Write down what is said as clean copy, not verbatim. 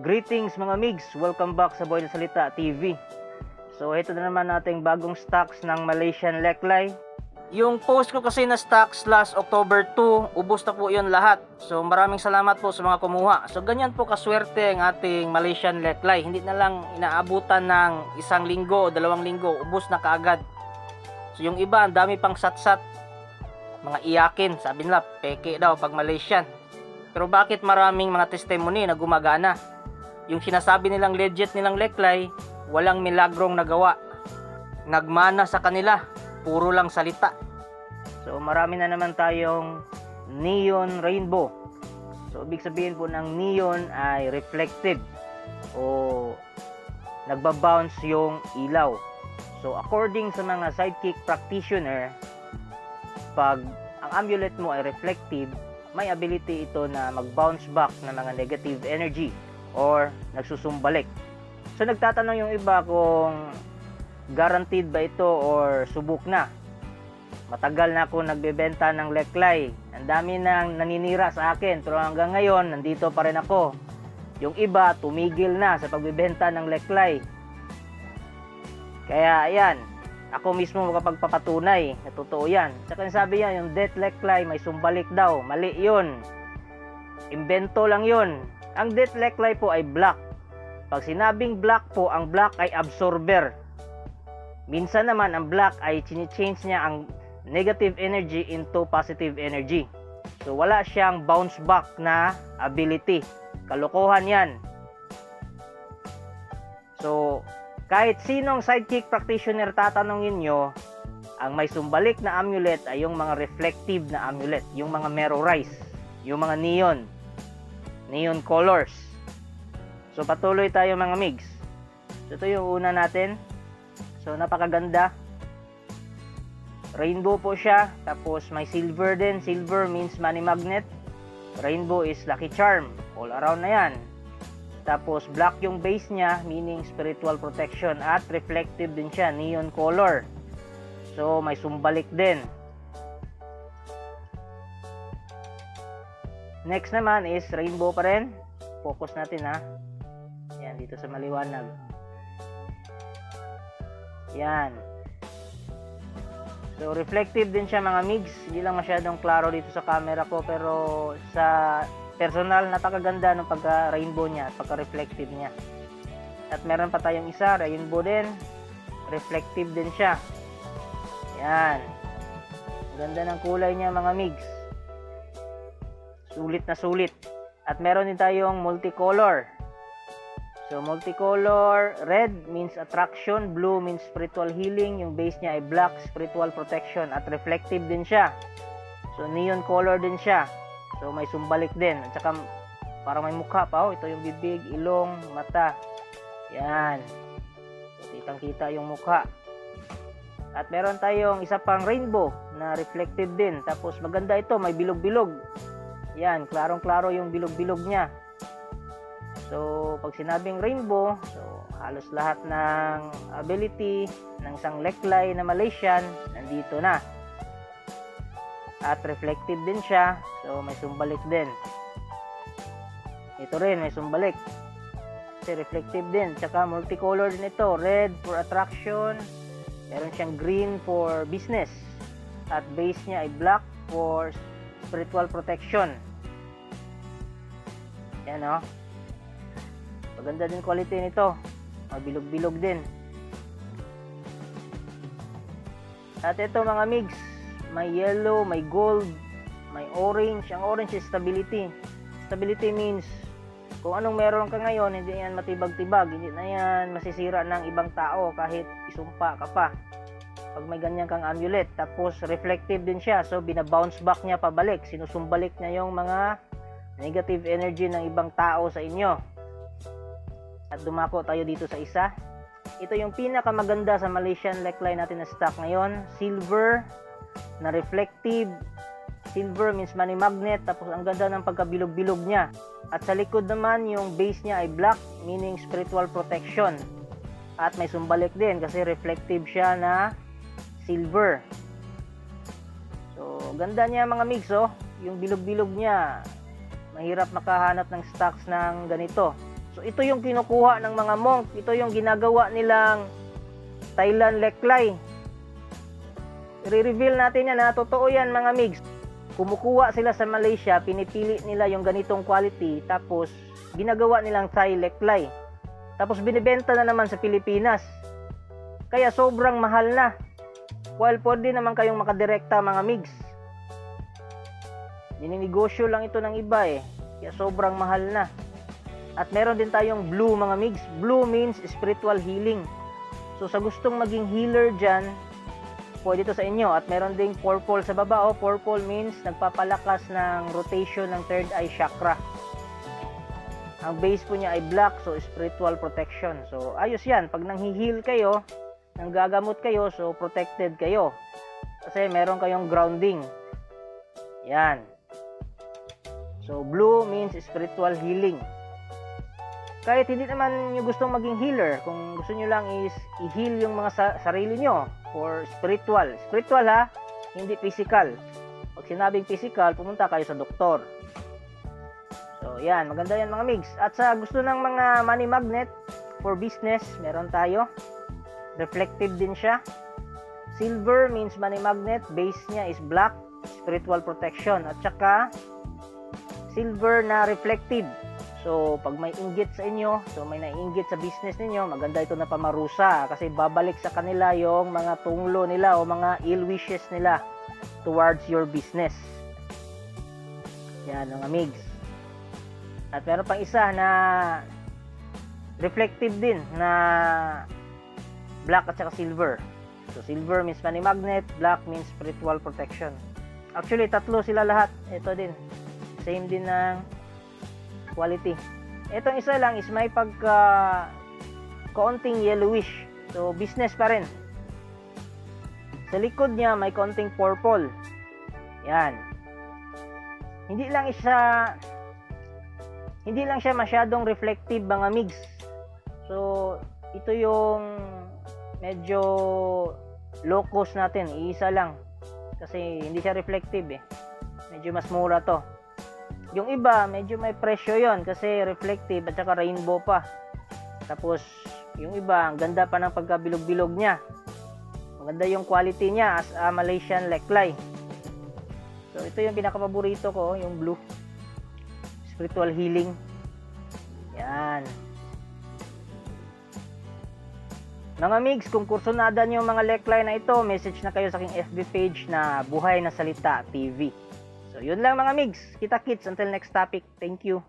Greetings mga migs! Welcome back sa Boy na Salita TV. So ito na naman nating bagong stocks ng Malaysian Leklay. Yung post ko kasi na stocks last October 2, ubos na po yun lahat. So maraming salamat po sa mga kumuha. So ganyan po kaswerte ang ating Malaysian Leklay. Hindi na lang inaabutan ng 1 linggo o 2 linggo, ubos na kaagad. So yung iba, ang dami pang satsat. Mga iyakin, sabi nila, peke daw pag Malaysian. Pero bakit maraming mga testimony na gumagana? Yung sinasabi nilang legit nilang Leklay, walang milagrong nagawa. Nagmana sa kanila, puro lang salita. So marami na naman tayong neon rainbow. So ibig sabihin po ng neon ay reflective o nagbabounce yung ilaw. So according sa mga sidekick practitioner, pag ang amulet mo ay reflective, may ability ito na mag-bounce back ng mga negative energy or nagsusumbalik. So nagtatanong yung iba kung guaranteed ba ito or subok na. Matagal na ako nagbebenta ng Leklay. Ang dami nang naninira sa akin, pero hanggang ngayon nandito pa rin ako. Yung iba tumigil na sa pagbebenta ng Leklay. Kaya ayan, ako mismo makapagpapatunay na totoo yan. Saka sabi niya, yung death Leklay may sumbalik daw. Mali yun. Imbento lang yun. Ang death Leklay po ay black. Pag sinabing black po, ang black ay absorber. Minsan naman ang black ay change niya ang negative energy into positive energy. So wala siyang bounce back na ability. Kalokohan yan. So kahit sinong sidekick practitioner tatanungin nyo, ang may sumbalik na amulet ay yung mga reflective na amulet, yung mga mirrorize, yung mga neon colors. So patuloy tayo mga migs. So ito yung una natin. So napakaganda. Rainbow po siya, tapos may silver din. Silver means money magnet. Rainbow is lucky charm. All around na yan. Tapos black yung base niya, meaning spiritual protection, at reflective din siya, neon color. So may sumbalik din. Next naman is rainbow pa rin. Focus natin ha. Yan, dito sa maliwanag. Yan. So reflective din siya mga migs. Hindi lang masyadong klaro dito sa camera ko, pero sa personal, napakaganda ng pagka-rainbow niya at pagka-reflective niya. At meron pa tayong isa, rainbow din. Reflective din siya. Yan. Ganda ng kulay niya mga migs. Sulit na sulit. At meron din tayong multicolor. So multicolor, red means attraction, blue means spiritual healing, yung base niya ay black, spiritual protection, at reflective din siya. So neon color din siya. So may sumbalik din. At saka parang may mukha pa. Ito yung bibig, ilong, mata. Yan. So kitang-kita yung mukha. At meron tayong isa pang rainbow na reflective din. Tapos maganda ito, may bilog-bilog. Yan, klarong-klaro yung bilog-bilog niya. So pag sinabing rainbow, so halos lahat ng ability ng isang Leklay na Malaysian nandito na. At reflective din siya. So may sumbalik din. Ito rin may sumbalik. Kasi reflective din. Tsaka multicolor din ito. Red for attraction. Meron siyang green for business. At base niya ay black for spiritual protection. Yan o. Maganda din quality nito. Mabilog-bilog din. At ito mga migs, may yellow, may gold, may orange. Ang orange is stability. Stability means kung anong meron ka ngayon, hindi yan matibag-tibag. Hindi na yan masisira ng ibang tao kahit isumpa ka pa. Pag may ganyan kang amulet. Tapos reflective din siya. So binabounce back niya pabalik. Sinusumbalik niya yung mga negative energy ng ibang tao sa inyo. At dumako tayo dito sa isa. Ito yung pinakamaganda sa Malaysian Leklay natin na stock ngayon. Silver na reflective. Silver means money magnet. Tapos ang ganda ng pagkabilog-bilog niya. At sa likod naman yung base niya ay black, meaning spiritual protection. At may sumbalik din kasi reflective siya na silver. So ganda niya mga migs oh. Yung bilog-bilog niya, mahirap makahanap ng stocks ng ganito. So ito yung kinukuha ng mga monk, ito yung ginagawa nilang Thailand Leklay. I-reveal natin yan na totoo yan mga migs. Kumukuha sila sa Malaysia, pinipili nila yung ganitong quality, tapos ginagawa nilang Thai Leklay. Tapos binibenta na naman sa Pilipinas. Kaya sobrang mahal na. While pwede naman kayong makadirekta mga migs. Dininegosyo lang ito ng iba eh. Kaya sobrang mahal na. At meron din tayong blue mga migs. Blue means spiritual healing. So sa gustong maging healer dyan, pwede ito sa inyo. At meron ding purple sa baba. Oh, purple means nagpapalakas ng rotation ng third eye chakra. Ang base po niya ay black, so spiritual protection. So ayos yan. Pag nanghi-heal kayo, nanggagamot kayo, so protected kayo. Kasi meron kayong grounding. Yan. So blue means spiritual healing. Kahit hindi naman nyo gustong maging healer, kung gusto nyo lang is i-heal yung mga sarili nyo for spiritual. Spiritual ha, hindi physical. Pag sinabing physical, pumunta kayo sa doktor. So yan, maganda yan mga migs. At sa gusto ng mga money magnet for business, meron tayo. Reflective din siya. Silver means money magnet, base niya is black, spiritual protection. At saka silver na reflective. So, pag may inggit sa inyo, so may naiinggit sa business ninyo, maganda ito na pamarusa kasi babalik sa kanila yung mga tunglo nila o mga ill wishes nila towards your business. Yan mga migs. At meron pang isa na reflective din na black at saka silver. So, silver means money magnet, black means spiritual protection. Actually, tatlo sila lahat. Ito din. Same din ng quality. Itong isa lang is may pagka konting yellowish. So, business pa rin. Sa likod niya, may konting purple. Yan. Hindi lang siya masyadong reflective mga migs. So, ito yung medyo low cost natin. Iisa lang. Kasi hindi siya reflective eh. Medyo mas mura to. Yung iba, medyo may presyo yon kasi reflective at saka rainbow pa. Tapos, yung iba, ang ganda pa ng pagkabilog-bilog niya. Maganda yung quality niya as a Malaysian Leklay. So, ito yung pinakapaborito ko, yung blue. Spiritual healing. Yan. Mga migs, kung kursunada niyo yung mga Leklay na ito, message na kayo sa aking FB page na Buhay na Salita TV. So, yun lang mga migs. Kita-kits until next topic. Thank you.